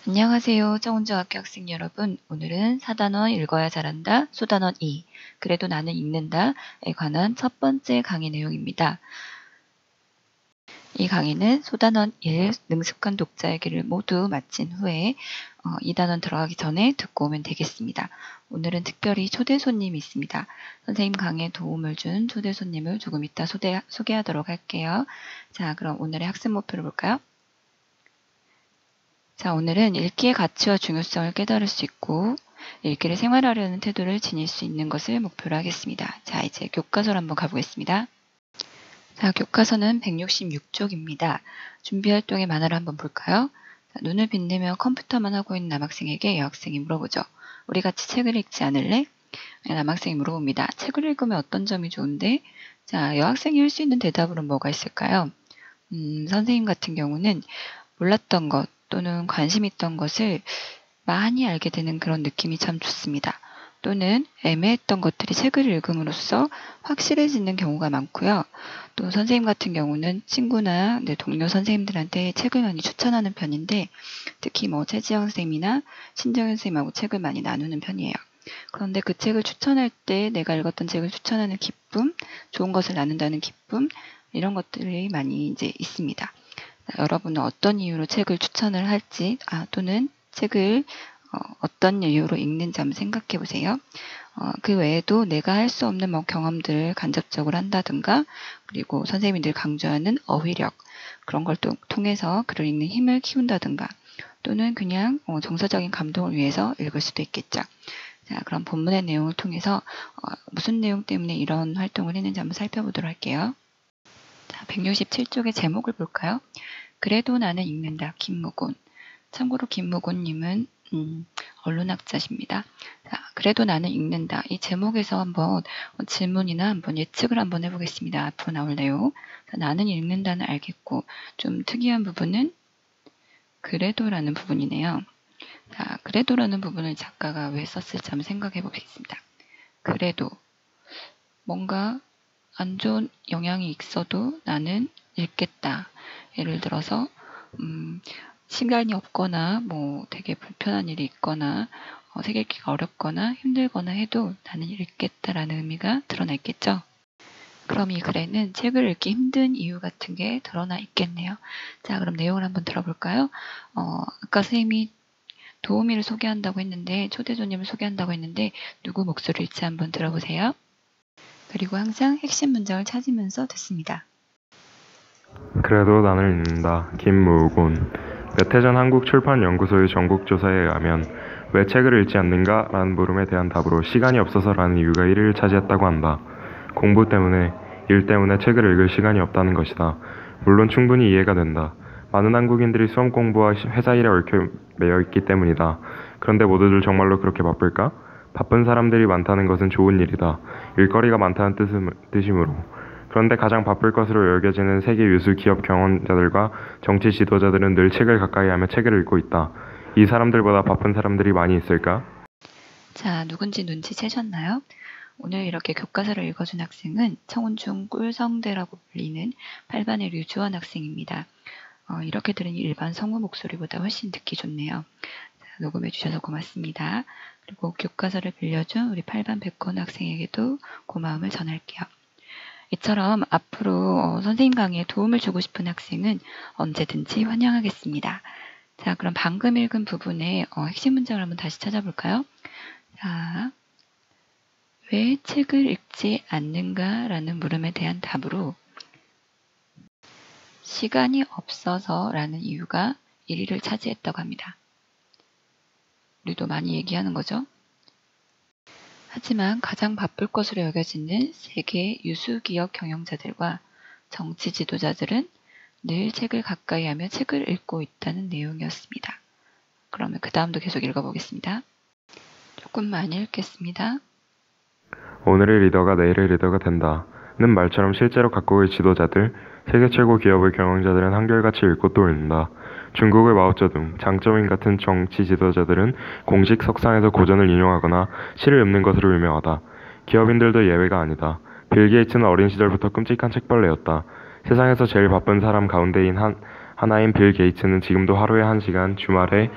안녕하세요. 청운중학교 학생 여러분. 오늘은 사단원 읽어야 잘한다, 소단원 2, 그래도 나는 읽는다에 관한 첫 번째 강의 내용입니다. 이 강의는 소단원 1 능숙한 독자에게를 모두 마친 후에 2단원 들어가기 전에 듣고 오면 되겠습니다. 오늘은 특별히 초대 손님이 있습니다. 선생님 강의에 도움을 준 초대 손님을 조금 이따 소개하도록 할게요. 자, 그럼 오늘의 학습 목표를 볼까요? 자, 오늘은 읽기의 가치와 중요성을 깨달을 수 있고 읽기를 생활하려는 태도를 지닐 수 있는 것을 목표로 하겠습니다. 자, 이제 교과서로 한번 가보겠습니다. 자, 교과서는 166쪽입니다. 준비활동의 만화를 한번 볼까요? 자, 눈을 빛내며 컴퓨터만 하고 있는 남학생에게 여학생이 물어보죠. 우리 같이 책을 읽지 않을래? 남학생이 물어봅니다. 책을 읽으면 어떤 점이 좋은데? 자, 여학생이 할 수 있는 대답으로 뭐가 있을까요? 선생님 같은 경우는 몰랐던 것 또는 관심 있던 것을 많이 알게 되는 그런 느낌이 참 좋습니다. 또는 애매했던 것들이 책을 읽음으로써 확실해지는 경우가 많고요. 또 선생님 같은 경우는 친구나 동료 선생님들한테 책을 많이 추천하는 편인데 특히 최지영 선생님이나 신정현 선생님하고 책을 많이 나누는 편이에요. 그런데 그 책을 추천할 때 내가 읽었던 책을 추천하는 기쁨, 좋은 것을 나눈다는 기쁨, 이런 것들이 많이 이제 있습니다. 여러분은 어떤 이유로 책을 추천을 할지 또는 책을 어떤 이유로 읽는지 한번 생각해 보세요. 그 외에도 내가 할 수 없는 경험들을 간접적으로 한다든가 그리고 선생님이 늘 강조하는 어휘력 그런 걸 통해서 글을 읽는 힘을 키운다든가 또는 그냥 정서적인 감동을 위해서 읽을 수도 있겠죠. 자, 그럼 본문의 내용을 통해서 무슨 내용 때문에 이런 활동을 했는지 한번 살펴보도록 할게요. 자, 167쪽의 제목을 볼까요? 그래도 나는 읽는다. 김무곤. 참고로 김무곤님은 언론학자십니다. 자, 그래도 나는 읽는다. 이 제목에서 한번 질문이나 한번 예측을 한번 해보겠습니다. 앞으로 나올 내용. 자, 나는 읽는다는 알겠고 좀 특이한 부분은 그래도라는 부분이네요. 자, 그래도라는 부분을 작가가 왜 썼을지 한번 생각해 보겠습니다. 그래도 뭔가 안 좋은 영향이 있어도 나는 읽겠다. 예를 들어서 시간이 없거나 되게 불편한 일이 있거나 책 읽기가 어렵거나 힘들거나 해도 나는 읽겠다라는 의미가 드러나 있겠죠. 그럼 이 글에는 책을 읽기 힘든 이유 같은 게 드러나 있겠네요. 자, 그럼 내용을 한번 들어볼까요? 아까 선생님이 도우미를 소개한다고 했는데 초대 손님을 소개한다고 했는데 누구 목소리일지 한번 들어보세요. 그리고 항상 핵심 문장을 찾으면서 듣습니다. 그래도 나는 읽는다. 김무곤. 몇 해 전 한국출판연구소의 전국조사에 의하면 왜 책을 읽지 않는가? 라는 물음에 대한 답으로 시간이 없어서라는 이유가 1위를 차지했다고 한다. 공부 때문에, 일 때문에 책을 읽을 시간이 없다는 것이다. 물론 충분히 이해가 된다. 많은 한국인들이 수험 공부와 회사 일에 얽혀 매여 있기 때문이다. 그런데 모두들 정말로 그렇게 바쁠까? 바쁜 사람들이 많다는 것은 좋은 일이다. 일거리가 많다는 뜻이므로. 그런데 가장 바쁠 것으로 여겨지는 세계 유수 기업 경영자들과 정치 지도자들은 늘 책을 가까이 하며 책을 읽고 있다. 이 사람들보다 바쁜 사람들이 많이 있을까? 자, 누군지 눈치채셨나요? 오늘 이렇게 교과서를 읽어준 학생은 청운중 꿀성대라고 불리는 8반의 류주원 학생입니다. 이렇게 들으니 일반 성우 목소리보다 훨씬 듣기 좋네요. 자, 녹음해 주셔서 고맙습니다. 그리고 교과서를 빌려준 우리 8반 백건 학생에게도 고마움을 전할게요. 이처럼 앞으로 선생님 강의에 도움을 주고 싶은 학생은 언제든지 환영하겠습니다. 자, 그럼 방금 읽은 부분의 핵심 문장을 한번 다시 찾아볼까요? 자, 왜 책을 읽지 않는가? 라는 물음에 대한 답으로 시간이 없어서 라는 이유가 1위를 차지했다고 합니다. 우리도 많이 얘기하는 거죠. 하지만 가장 바쁠 것으로 여겨지는 세계 유수기업 경영자들과 정치 지도자들은 늘 책을 가까이 하며 책을 읽고 있다는 내용이었습니다. 그러면 그 다음도 계속 읽어보겠습니다. 조금 많이 읽겠습니다. 오늘의 리더가 내일의 리더가 된다는 말처럼 실제로 각국의 지도자들, 세계 최고 기업의 경영자들은 한결같이 읽고 또 읽는다. 중국의 마오쩌둥, 장쩌민 같은 정치 지도자들은 공식 석상에서 고전을 인용하거나 시를 읊는 것으로 유명하다. 기업인들도 예외가 아니다. 빌 게이츠는 어린 시절부터 끔찍한 책벌레였다. 세상에서 제일 바쁜 사람 가운데인 하나인 빌 게이츠는 지금도 하루에 1시간, 주말에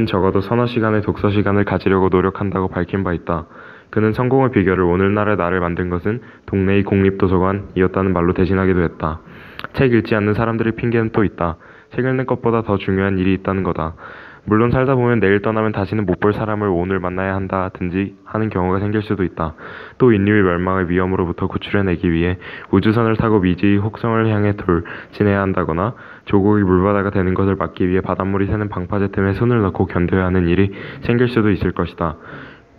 적어도 서너 시간의 독서 시간을 가지려고 노력한다고 밝힌 바 있다. 그는 성공의 비결을 오늘날의 나를 만든 것은 동네의 공립도서관이었다는 말로 대신하기도 했다. 책 읽지 않는 사람들의 핑계는 또 있다. 책 읽는 것보다 더 중요한 일이 있다는 거다. 물론 살다 보면 내일 떠나면 다시는 못 볼 사람을 오늘 만나야 한다든지 하는 경우가 생길 수도 있다. 또 인류의 멸망의 위험으로부터 구출해내기 위해 우주선을 타고 미지의 혹성을 향해 돌진해야 한다거나 조국이 물바다가 되는 것을 막기 위해 바닷물이 새는 방파제 틈에 손을 넣고 견뎌야 하는 일이 생길 수도 있을 것이다.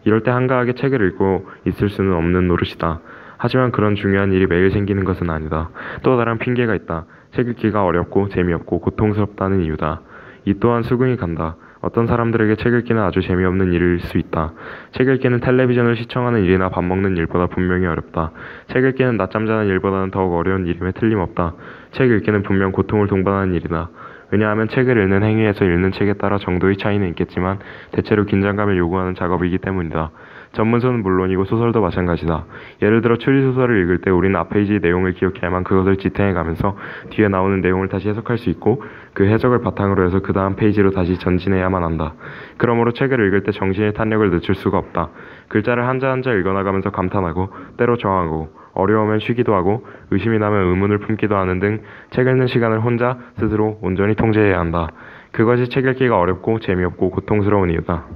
이럴 때 한가하게 책을 읽고 있을 수는 없는 노릇이다. 하지만 그런 중요한 일이 매일 생기는 것은 아니다. 또 다른 핑계가 있다. 책 읽기가 어렵고 재미없고 고통스럽다는 이유다. 이 또한 수긍이 간다. 어떤 사람들에게 책 읽기는 아주 재미없는 일일 수 있다. 책 읽기는 텔레비전을 시청하는 일이나 밥 먹는 일보다 분명히 어렵다. 책 읽기는 낮잠 자는 일보다는 더욱 어려운 일임에 틀림없다. 책 읽기는 분명 고통을 동반하는 일이다. 왜냐하면 책을 읽는 행위에서 읽는 책에 따라 정도의 차이는 있겠지만 대체로 긴장감을 요구하는 작업이기 때문이다. 전문서는 물론이고 소설도 마찬가지다. 예를 들어 추리소설을 읽을 때 우리는 앞페이지의 내용을 기억해야만 그것을 지탱해가면서 뒤에 나오는 내용을 다시 해석할 수 있고 그 해석을 바탕으로 해서 그 다음 페이지로 다시 전진해야만 한다. 그러므로 책을 읽을 때 정신의 탄력을 늦출 수가 없다. 글자를 한자 한자 읽어나가면서 감탄하고 때로 저항하고 어려우면 쉬기도 하고 의심이 나면 의문을 품기도 하는 등 책 읽는 시간을 혼자 스스로 온전히 통제해야 한다. 그것이 책 읽기가 어렵고 재미없고 고통스러운 이유다.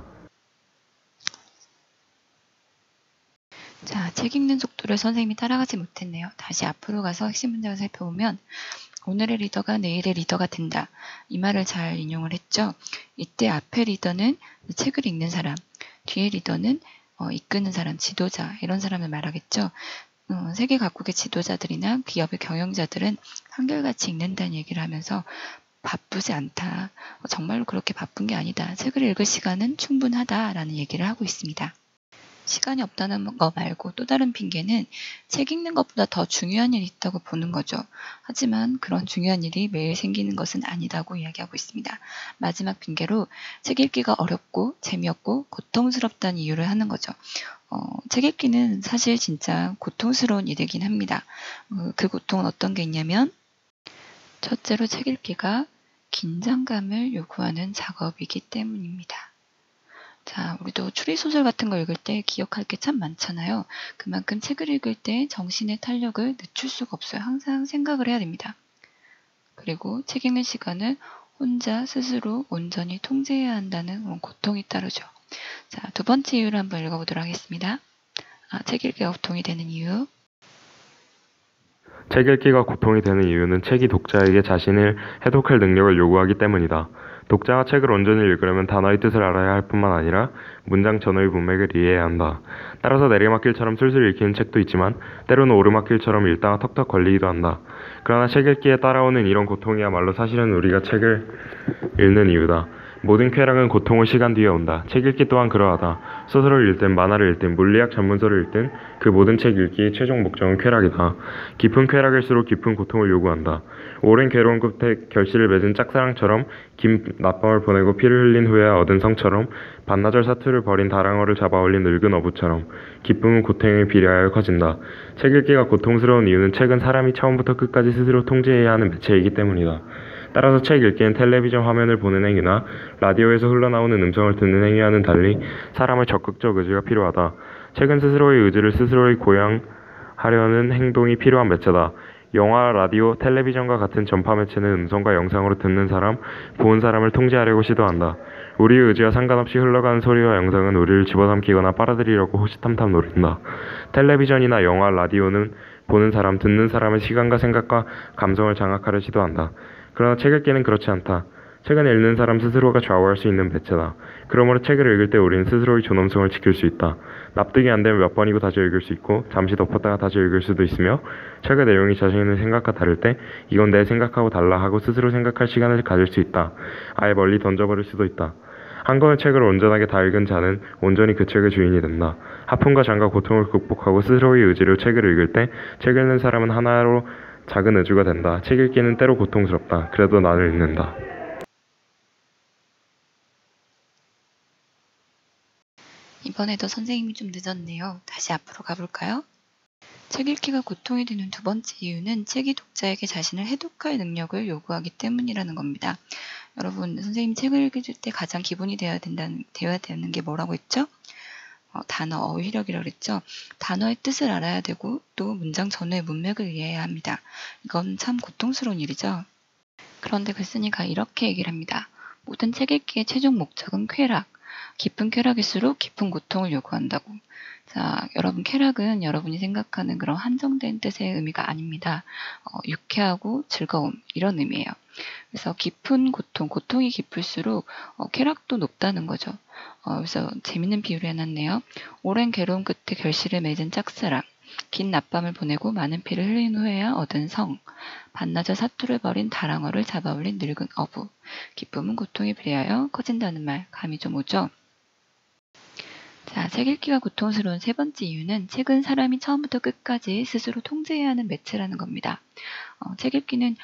자, 책 읽는 속도를 선생님이 따라가지 못했네요. 다시 앞으로 가서 핵심 문장을 살펴보면 오늘의 리더가 내일의 리더가 된다. 이 말을 잘 인용을 했죠. 이때 앞의 리더는 책을 읽는 사람, 뒤의 리더는 이끄는 사람, 지도자 이런 사람을 말하겠죠. 세계 각국의 지도자들이나 기업의 경영자들은 한결같이 읽는다는 얘기를 하면서 바쁘지 않다. 정말로 그렇게 바쁜 게 아니다. 책을 읽을 시간은 충분하다라는 얘기를 하고 있습니다. 시간이 없다는 거 말고 또 다른 핑계는 책 읽는 것보다 더 중요한 일이 있다고 보는 거죠. 하지만 그런 중요한 일이 매일 생기는 것은 아니다고 이야기하고 있습니다. 마지막 핑계로 책 읽기가 어렵고 재미없고 고통스럽다는 이유를 하는 거죠. 책 읽기는 사실 진짜 고통스러운 일이긴 합니다. 그 고통은 어떤 게 있냐면 첫째로 책 읽기가 긴장감을 요구하는 작업이기 때문입니다. 자, 우리도 추리소설 같은 거 읽을 때 기억할 게 참 많잖아요. 그만큼 책을 읽을 때 정신의 탄력을 늦출 수가 없어요. 항상 생각을 해야 됩니다. 그리고 책 읽는 시간을 혼자 스스로 온전히 통제해야 한다는 고통이 따르죠. 자, 두 번째 이유를 한번 읽어보도록 하겠습니다. 책 읽기가 고통이 되는 이유. 책 읽기가 고통이 되는 이유는 책이 독자에게 자신을 해독할 능력을 요구하기 때문이다. 독자가 책을 온전히 읽으려면 단어의 뜻을 알아야 할 뿐만 아니라 문장 전어의 문맥을 이해해야 한다. 따라서 내리막길처럼 술술 읽히는 책도 있지만 때로는 오르막길처럼 읽다가 턱턱 걸리기도 한다. 그러나 책 읽기에 따라오는 이런 고통이야말로 사실은 우리가 책을 읽는 이유다. 모든 쾌락은 고통의 시간 뒤에 온다. 책 읽기 또한 그러하다. 소설을 읽든 만화를 읽든 물리학 전문서를 읽든 그 모든 책 읽기의 최종 목적은 쾌락이다. 깊은 쾌락일수록 깊은 고통을 요구한다. 오랜 괴로운 끝에 결실을 맺은 짝사랑처럼 긴 낮밤을 보내고 피를 흘린 후에 얻은 성처럼 반나절 사투를 벌인 다랑어를 잡아올린 늙은 어부처럼 기쁨은 고통에 비례하여 커진다. 책 읽기가 고통스러운 이유는 책은 사람이 처음부터 끝까지 스스로 통제해야 하는 매체이기 때문이다. 따라서 책 읽기는 텔레비전 화면을 보는 행위나 라디오에서 흘러나오는 음성을 듣는 행위와는 달리 사람의 적극적 의지가 필요하다. 책은 스스로의 의지를 스스로의 고양하려는 행동이 필요한 매체다. 영화, 라디오, 텔레비전과 같은 전파 매체는 음성과 영상으로 듣는 사람, 보는 사람을 통제하려고 시도한다. 우리의 의지와 상관없이 흘러가는 소리와 영상은 우리를 집어삼키거나 빨아들이려고 호시탐탐 노린다. 텔레비전이나 영화, 라디오는 보는 사람, 듣는 사람의 시간과 생각과 감성을 장악하려 시도한다. 그러나 책 읽기는 그렇지 않다. 책은 읽는 사람 스스로가 좌우할 수 있는 매체다. 그러므로 책을 읽을 때 우리는 스스로의 존엄성을 지킬 수 있다. 납득이 안 되면 몇 번이고 다시 읽을 수 있고 잠시 덮었다가 다시 읽을 수도 있으며 책의 내용이 자신의 생각과 다를 때 이건 내 생각하고 달라 하고 스스로 생각할 시간을 가질 수 있다. 아예 멀리 던져버릴 수도 있다. 한 권의 책을 온전하게 다 읽은 자는 온전히 그 책의 주인이 된다. 아픔과 장과 고통을 극복하고 스스로의 의지로 책을 읽을 때 책 읽는 사람은 하나로 작은 의주가 된다. 책 읽기는 때로 고통스럽다. 그래도 나는 읽는다. 이번에도 선생님이 좀 늦었네요. 다시 앞으로 가볼까요? 책 읽기가 고통이 되는 두 번째 이유는 책이 독자에게 자신을 해독할 능력을 요구하기 때문이라는 겁니다. 여러분, 선생님이 책을 읽을 때 가장 기본이 되어야 되는 게 뭐라고 했죠? 단어, 어휘력이라고 그랬죠. 단어의 뜻을 알아야 되고 또 문장 전후의 문맥을 이해해야 합니다. 이건 참 고통스러운 일이죠. 그런데 글쓴이가 이렇게 얘기를 합니다. 모든 책 읽기의 최종 목적은 쾌락. 깊은 쾌락일수록 깊은 고통을 요구한다고. 자, 여러분, 쾌락은 여러분이 생각하는 그런 한정된 뜻의 의미가 아닙니다. 유쾌하고 즐거움, 이런 의미예요. 그래서 깊은 고통이 깊을수록 쾌락도 높다는 거죠. 그래서 재밌는 비유를 해놨네요. 오랜 괴로움 끝에 결실을 맺은 짝사랑, 긴 낮밤을 보내고 많은 피를 흘린 후에야 얻은 성, 반나절 사투를 벌인 다랑어를 잡아올린 늙은 어부, 기쁨은 고통에 비례하여 커진다는 말, 감이 좀 오죠? 자, 책 읽기가 고통스러운 세 번째 이유는 책은 사람이 처음부터 끝까지 스스로 통제해야 하는 매체라는 겁니다. 책 읽기는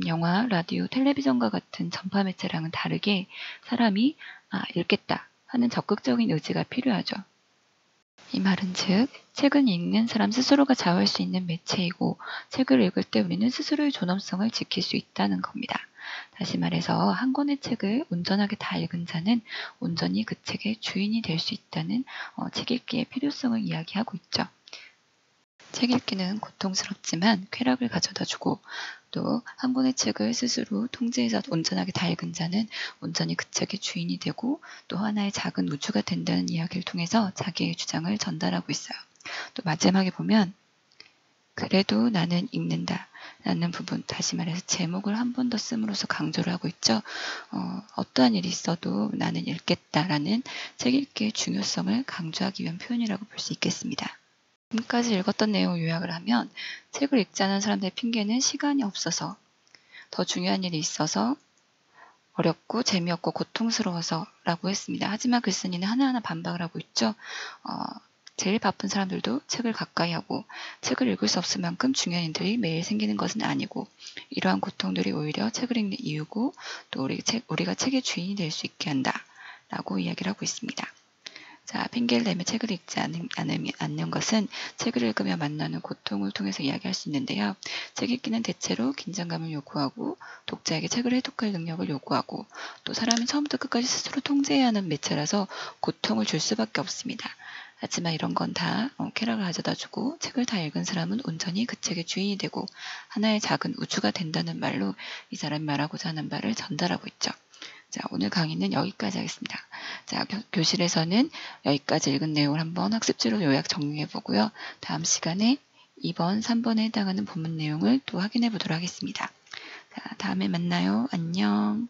영화, 라디오, 텔레비전과 같은 전파 매체랑은 다르게 사람이 읽겠다 하는 적극적인 의지가 필요하죠. 이 말은 즉, 책은 읽는 사람 스스로가 좌우할 수 있는 매체이고 책을 읽을 때 우리는 스스로의 존엄성을 지킬 수 있다는 겁니다. 다시 말해서 한 권의 책을 온전하게 다 읽은 자는 온전히 그 책의 주인이 될 수 있다는 책 읽기의 필요성을 이야기하고 있죠. 책 읽기는 고통스럽지만 쾌락을 가져다주고 또 한 권의 책을 스스로 통제해서 온전하게 다 읽은 자는 온전히 그 책의 주인이 되고 또 하나의 작은 우주가 된다는 이야기를 통해서 자기의 주장을 전달하고 있어요. 또 마지막에 보면 그래도 나는 읽는다 라는 부분, 다시 말해서 제목을 한 번 더 씀으로써 강조를 하고 있죠. 어떠한 일이 있어도 나는 읽겠다라는 책 읽기의 중요성을 강조하기 위한 표현이라고 볼 수 있겠습니다. 지금까지 읽었던 내용을 요약을 하면 책을 읽지 않은 사람들의 핑계는 시간이 없어서, 더 중요한 일이 있어서, 어렵고 재미없고 고통스러워서 라고 했습니다. 하지만 글쓴이는 하나하나 반박을 하고 있죠. 제일 바쁜 사람들도 책을 가까이 하고 책을 읽을 수 없을 만큼 중요한 일들이 매일 생기는 것은 아니고 이러한 고통들이 오히려 책을 읽는 이유고 또 우리가 책의 주인이 될 수 있게 한다 라고 이야기를 하고 있습니다. 자, 핑계를 대며 책을 읽지 않는 것은 책을 읽으며 만나는 고통을 통해서 이야기할 수 있는데요. 책 읽기는 대체로 긴장감을 요구하고 독자에게 책을 해독할 능력을 요구하고 또 사람이 처음부터 끝까지 스스로 통제해야 하는 매체라서 고통을 줄 수밖에 없습니다. 하지만 이런 건 다 쾌락을 가져다주고 책을 다 읽은 사람은 온전히 그 책의 주인이 되고 하나의 작은 우주가 된다는 말로 이 사람이 말하고자 하는 바를 전달하고 있죠. 자, 오늘 강의는 여기까지 하겠습니다. 자, 교실에서는 여기까지 읽은 내용을 한번 학습지로 요약 정리해 보고요. 다음 시간에 2번, 3번에 해당하는 본문 내용을 또 확인해 보도록 하겠습니다. 자, 다음에 만나요. 안녕.